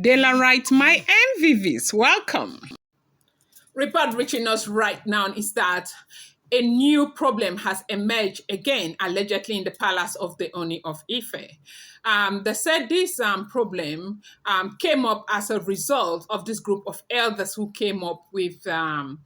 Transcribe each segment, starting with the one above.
Daylight, my MVVs, welcome. Report reaching us right now is that a new problem has emerged again, allegedly in the palace of the Ooni of Ife. They said this problem came up as a result of this group of elders who came up with a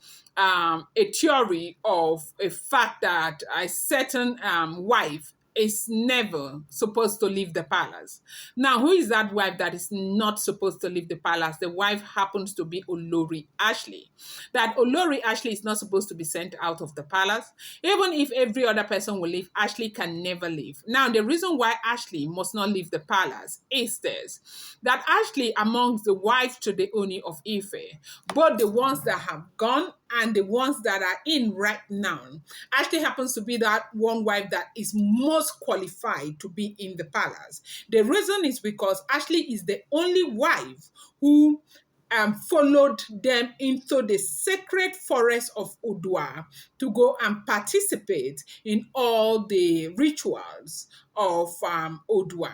theory of a fact that a certain wife is never supposed to leave the palace. Now, who is that wife that is not supposed to leave the palace? The wife happens to be Olori Ashley. That Olori Ashley is not supposed to be sent out of the palace. Even if every other person will leave, Ashley can never leave. Now, the reason why Ashley must not leave the palace is this, that Ashley, amongst the wives to the Ooni of Ife, both the ones that have gone and the ones that are in right now, Ashley happens to be that one wife that is most qualified to be in the palace. The reason is because Ashley is the only wife who followed them into the sacred forest of Odua to go and participate in all the rituals of Odua.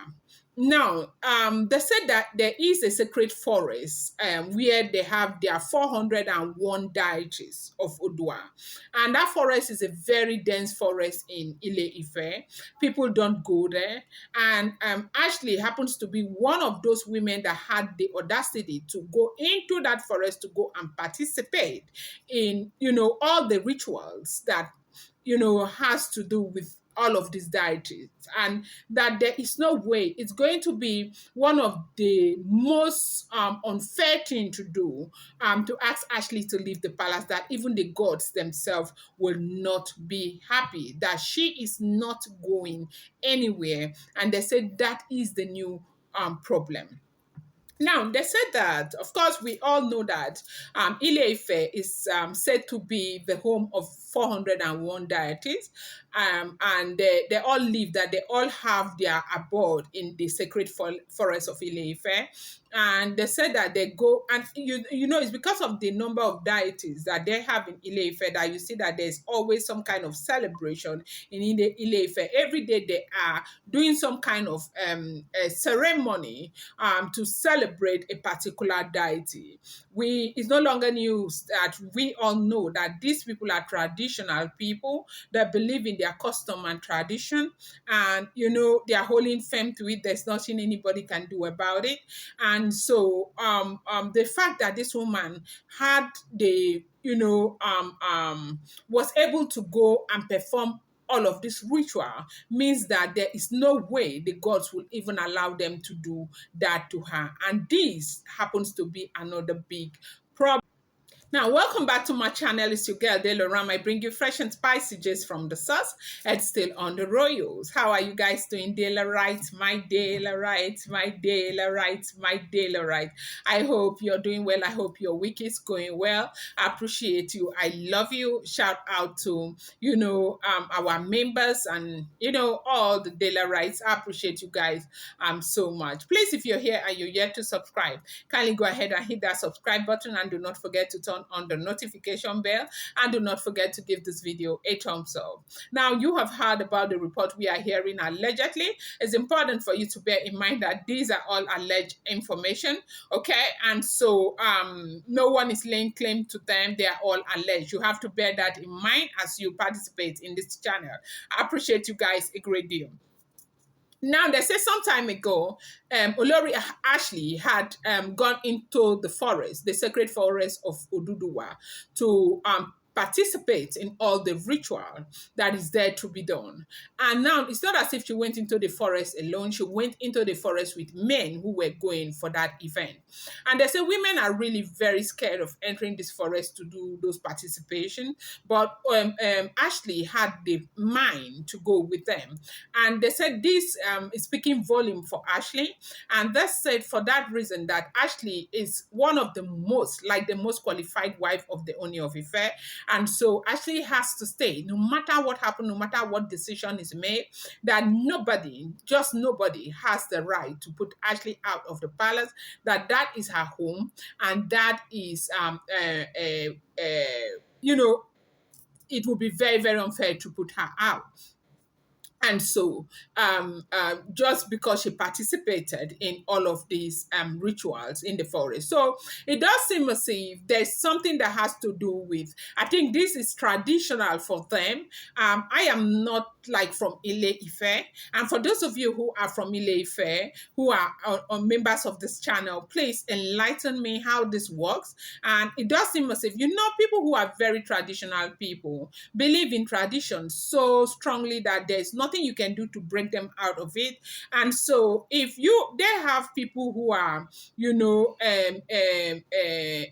Now, they said that there is a sacred forest where they have their 401 deities of Odua. And that forest is a very dense forest in Ile Ife. People don't go there. And Ashley happens to be one of those women that had the audacity to go into that forest to go and participate in, all the rituals that, has to do with all of these deities, and that there is no way it's going to be one of the most unfair thing to do, to ask Ashley to leave the palace, that even the gods themselves will not be happy that she is not going anywhere. And they said that is the new problem. Now, they said that, of course, we all know that Ile Ife is said to be the home of 401 deities, and they all live, that they all have their abode in the sacred forest of Ile Ife. And they said that they go, and it's because of the number of deities that they have in Ile Ife that you see that there's always some kind of celebration in Ile Ife. Every day they are doing some kind of a ceremony to celebrate a particular deity. It's no longer news that we all know that these people are traditional people that believe in their custom and tradition, and they are holding firm to it. There's nothing anybody can do about it. And so the fact that this woman had the was able to go and perform all of this ritual means that there is no way the gods will even allow them to do that to her. And this happens to be another big problem. Now, welcome back to my channel. It's your girl, Deloram. I bring you fresh and spicy gist from the sauce and still on the royals. How are you guys doing? Right, my right, my right. I hope you're doing well. I hope your week is going well. I appreciate you. I love you. Shout out to, our members and, all the rights. I appreciate you guys so much. Please, if you're here and you're yet to subscribe, kindly go ahead and hit that subscribe button, and do not forget to turn on the notification bell, and do not forget to give this video a thumbs up. Now, you have heard about the report we are hearing allegedly. It's important for you to bear in mind that these are all alleged information, okay? And so no one is laying claim to them. They are all alleged. You have to bear that in mind as you participate in this channel. I appreciate you guys a great deal. Now, they say some time ago, Olori Ashley had gone into the forest, the sacred forest of Oduduwa, to participate in all the ritual that is there to be done. And now it's not as if she went into the forest alone. She went into the forest with men who were going for that event. And they say women are really very scared of entering this forest to do those participation. But Ashley had the mind to go with them. And they said this is speaking volume for Ashley. And they said for that reason that Ashley is one of the most qualified wife of the Ooni of Ife. And so Ashley has to stay, no matter what happened, no matter what decision is made, that just nobody has the right to put Ashley out of the palace, that is her home, and that is, it would be very, very unfair to put her out. And so, just because she participated in all of these rituals in the forest. So it does seem as if there's something that has to do with, I think this is traditional for them. I am not like from Ile Ife. And for those of you who are from Ile Ife, who are members of this channel, please enlighten me how this works. And it does seem as if, people who are very traditional people believe in tradition so strongly that there's nothing you can do to break them out of it. And so if they have people who are,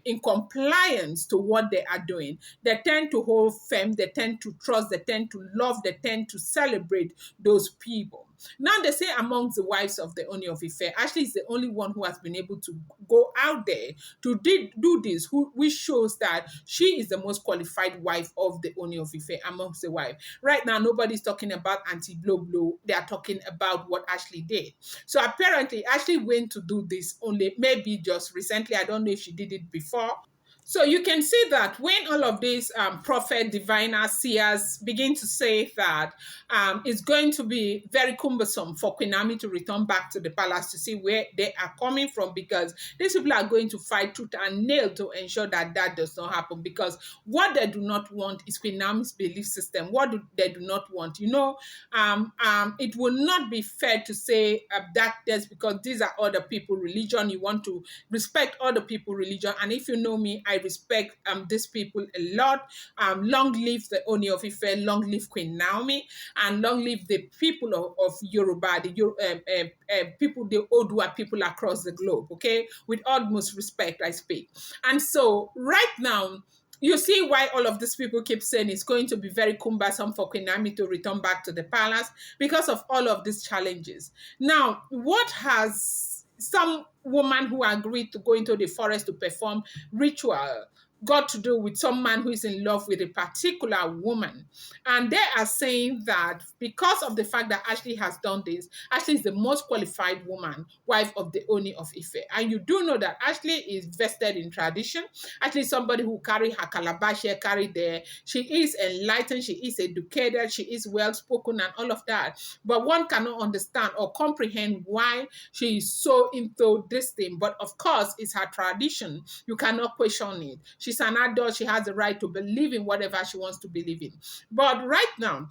in compliance to what they are doing, they tend to hold firm, they tend to trust, they tend to love, they tend to celebrate those people. Now they say amongst the wives of the Ooni of Ife, Ashley is the only one who has been able to go out there to do this, which shows that she is the most qualified wife of the Ooni of Ife amongst the wife. Right now, nobody's talking about Auntie Blow Blow. They are talking about what Ashley did. So apparently, Ashley went to do this only maybe just recently. I don't know if she did it before. So you can see that when all of these prophet, diviners, seers begin to say that it's going to be very cumbersome for Queen Naomi to return back to the palace to see where they are coming from, because these people are going to fight tooth and nail to ensure that that does not happen. Because what they do not want is Queen Naomi's belief system. What they do not want? It will not be fair to say that that's because these are other people religion. You want to respect other people religion, and if you know me, I respect these people a lot. Long live the Ooni of Ife, long live Queen Naomi, and long live the people of Yoruba, the people, the Odua people across the globe. Okay, with utmost respect, I speak. And so right now, you see why all of these people keep saying it's going to be very cumbersome for Queen Naomi to return back to the palace because of all of these challenges. Now, what has some woman who agreed to go into the forest to perform ritual got to do with some man who is in love with a particular woman? And they are saying that because of the fact that Ashley has done this, Ashley is the most qualified woman, wife of the Ooni of Ife. And you do know that Ashley is vested in tradition. Ashley is somebody who carry her calabash here, carry there. She is enlightened, she is educated, she is well spoken and all of that. But one cannot understand or comprehend why she is so into this thing. But of course, it's her tradition. You cannot question it. She's an adult. She has the right to believe in whatever she wants to believe in. But right now,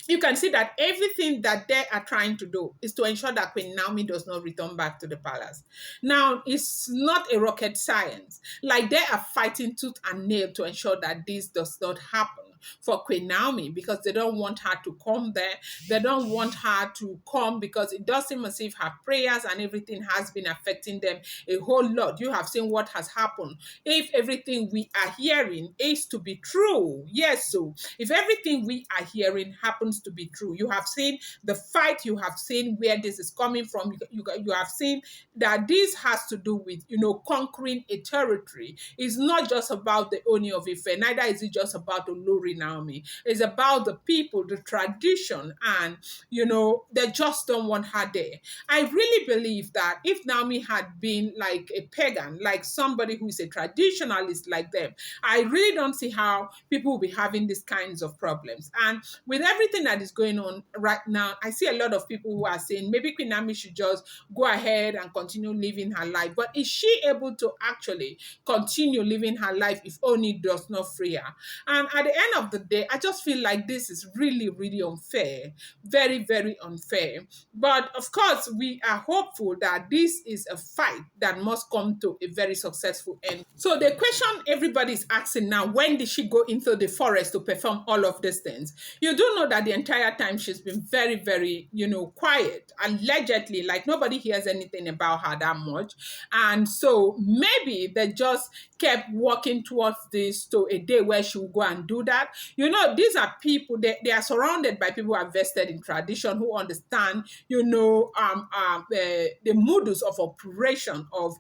you can see that everything that they are trying to do is to ensure that Queen Naomi does not return back to the palace. Now, it's not a rocket science. Like, they are fighting tooth and nail to ensure that this does not happen for Queen Naomi, because they don't want her to come there. They don't want her to come because it does seem as if her prayers and everything has been affecting them a whole lot. You have seen what has happened. If everything we are hearing is to be true, yes, so if everything we are hearing happens to be true, you have seen the fight, you have seen where this is coming from, you have seen that this has to do with, conquering a territory. It's not just about the Ooni of Ife, neither is it just about Olori Naomi. It's about the people, the tradition, and, they just don't want her there. I really believe that if Naomi had been like a pagan, like somebody who is a traditionalist like them, I really don't see how people will be having these kinds of problems. And with everything that is going on right now, I see a lot of people who are saying maybe Queen Naomi should just go ahead and continue living her life. But is she able to actually continue living her life if Oni does not free her? And at the end of the day, I just feel like this is really, really unfair. Very, very unfair. But of course, we are hopeful that this is a fight that must come to a very successful end. So the question everybody is asking now, when did she go into the forest to perform all of these things? You do know that the entire time she's been very, very, quiet. Allegedly, like nobody hears anything about her that much. And so maybe they just kept working towards this to a day where she will go and do that. These are people, they are surrounded by people who are vested in tradition, who understand, the modus of operation of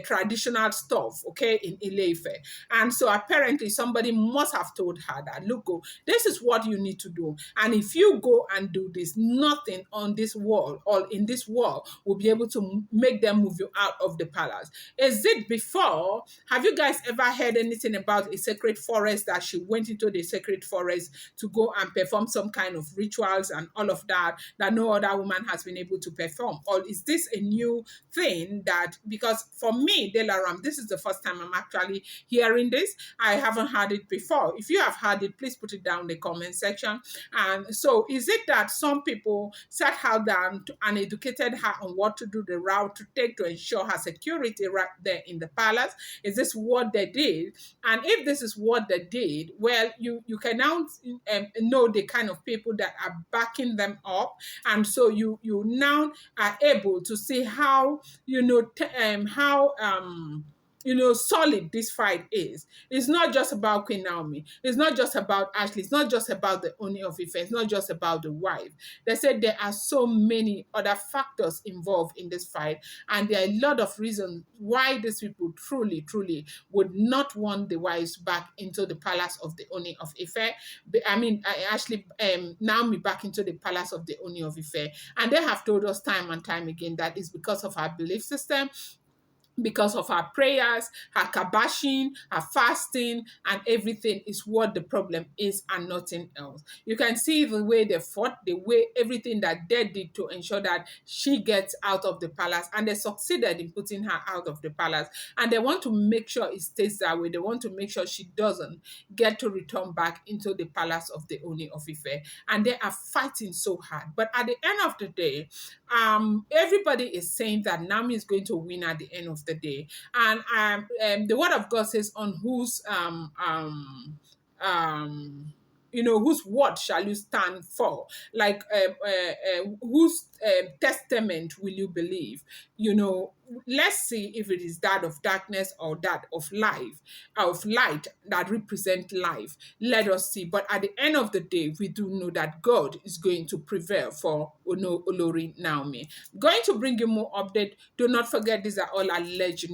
traditional stuff, okay, in Ile-Ife. And so apparently somebody must have told her that, look, this is what you need to do. And if you go and do this, nothing on this wall or in this wall will be able to make them move you out of the palace. Is it before? Have you guys ever heard anything about a sacred forest that she went into the sacred forest to go and perform some kind of rituals and all of that that no other woman has been able to perform? Or is this a new thing that, because for me, Delaram, this is the first time I'm actually hearing this. I haven't heard it before. If you have heard it, please put it down in the comment section. And so is it that some people sat her down and educated her on what to do, the route to take to ensure her security right there in the palace? Is this what they did? And if this is what they did, well, you can now know the kind of people that are backing them up, and so you now are able to see how solid this fight is. It's not just about Queen Naomi. It's not just about Ashley. It's not just about the Ooni of Ife. It's not just about the wife. They said there are so many other factors involved in this fight, and there are a lot of reasons why these people truly, truly would not want the wives back into the palace of the Ooni of Ife. Actually, Naomi back into the palace of the Ooni of Ife. And they have told us time and time again that it's because of our belief system, because of her prayers, her kabashing, her fasting, and everything is what the problem is and nothing else. You can see the way they fought, the way everything that they did to ensure that she gets out of the palace, and they succeeded in putting her out of the palace. And they want to make sure it stays that way. They want to make sure she doesn't get to return back into the palace of the Ooni of Ife. And they are fighting so hard. But at the end of the day, everybody is saying that Naomi is going to win at the end of the day. And the word of God says, on whose whose word shall you stand for? Like, whose testament will you believe? Let's see if it is that of darkness or that of light that represent life. Let us see. But at the end of the day, we do know that God is going to prevail for Olori Naomi. Going to bring you more update. Do not forget, these are all alleged